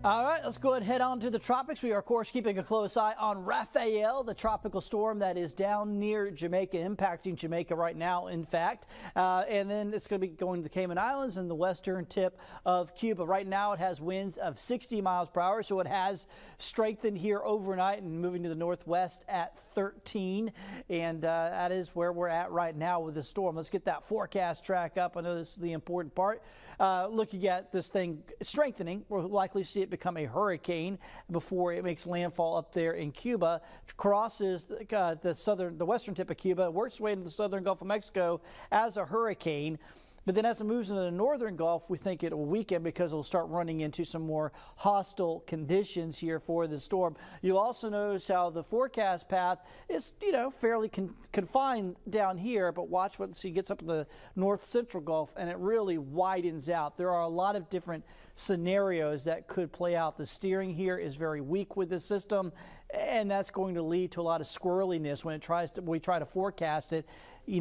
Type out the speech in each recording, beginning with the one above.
All right, let's go ahead and head on to the tropics. We are, of course, keeping a close eye on Rafael, the tropical storm that is down near Jamaica, impacting Jamaica right now, in fact. And then it's going to be going to the Cayman Islands and the western tip of Cuba. Right now, it has winds of 60 miles per hour, so it has strengthened here overnight and moving to the northwest at 13. And that is where we're at right now with the storm. Let's get that forecast track up. I know this is the important part. Looking at this thing strengthening, we'll likely see it become a hurricane before it makes landfall up there in Cuba, crosses the western tip of Cuba, works its way into the southern Gulf of Mexico as a hurricane. But then as it moves into the northern Gulf, we think it will weaken because it will start running into some more hostile conditions here for the storm. You'll also notice how the forecast path is, fairly confined down here, but watch once it gets up in the north central Gulf and it really widens out. There are a lot of different scenarios that could play out. The steering here is very weak with this system, and that's going to lead to a lot of squirreliness when we try to forecast it,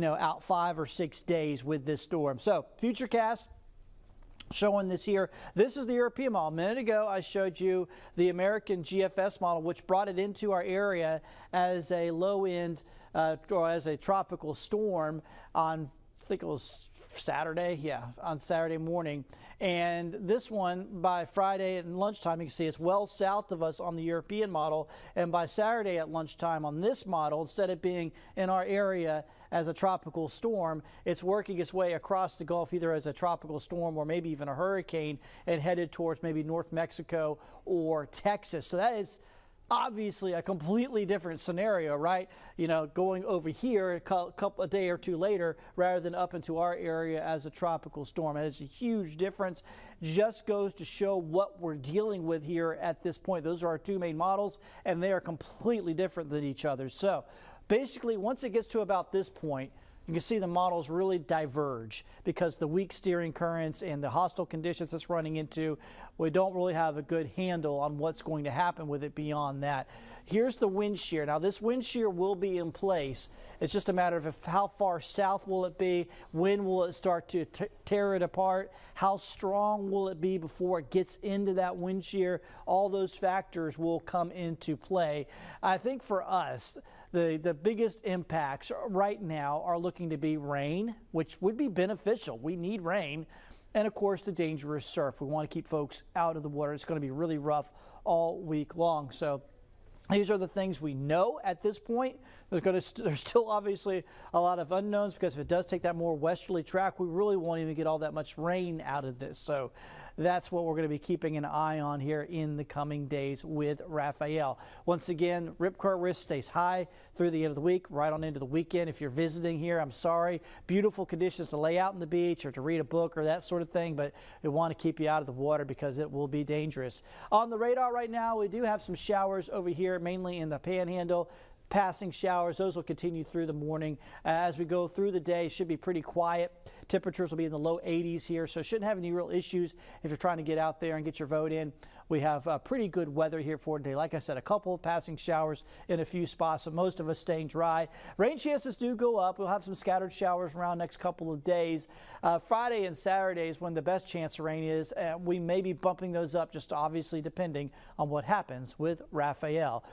out 5 or 6 days with this storm. So futurecast showing this here. This is the European model. A minute ago, I showed you the American GFS model, which brought it into our area as a low end or as a tropical storm on, I think it was Saturday, on Saturday morning. And this one, by Friday at lunchtime, you can see it's well south of us on the European model. And by Saturday at lunchtime on this model, instead of being in our area as a tropical storm, it's working its way across the Gulf either as a tropical storm or maybe even a hurricane and headed towards maybe North Mexico or Texas. So that is obviously a completely different scenario, right? Going over here a day or two later rather than up into our area as a tropical storm. And it's a huge difference. Just goes to show what we're dealing with here at this point. Those are our two main models, and they are completely different than each other. So basically, once it gets to about this point, you can see the models really diverge because the weak steering currents and the hostile conditions it's running into, we don't really have a good handle on what's going to happen with it beyond that. Here's the wind shear. Now, this wind shear will be in place. It's just a matter of how far south will it be, when will it start to tear it apart, how strong will it be before it gets into that wind shear. All those factors will come into play. I think for us, the biggest impacts right now are looking to be rain, which would be beneficial. We need rain. And of course, the dangerous surf. We want to keep folks out of the water. It's going to be really rough all week long. So these are the things we know at this point. There's still obviously a lot of unknowns because if it does take that more westerly track, we really won't even get all that much rain out of this. So that's what we're going to be keeping an eye on here in the coming days with Rafael. Once again, rip current risk stays high through the end of the week, right on into the weekend. If you're visiting here, I'm sorry. Beautiful conditions to lay out on the beach or to read a book or that sort of thing, but we want to keep you out of the water because it will be dangerous. On the radar right now, we do have some showers over here, mainly in the Panhandle. Passing showers, those will continue through the morning. As we go through the day, should be pretty quiet. Temperatures will be in the low 80s here, so shouldn't have any real issues if you're trying to get out there and get your vote in. We have pretty good weather here for today. Like I said, a couple of passing showers in a few spots, so most of us staying dry. Rain chances do go up. We'll have some scattered showers around next couple of days. Friday and Saturday is when the best chance of rain is. We may be bumping those up, just obviously depending on what happens with Rafael.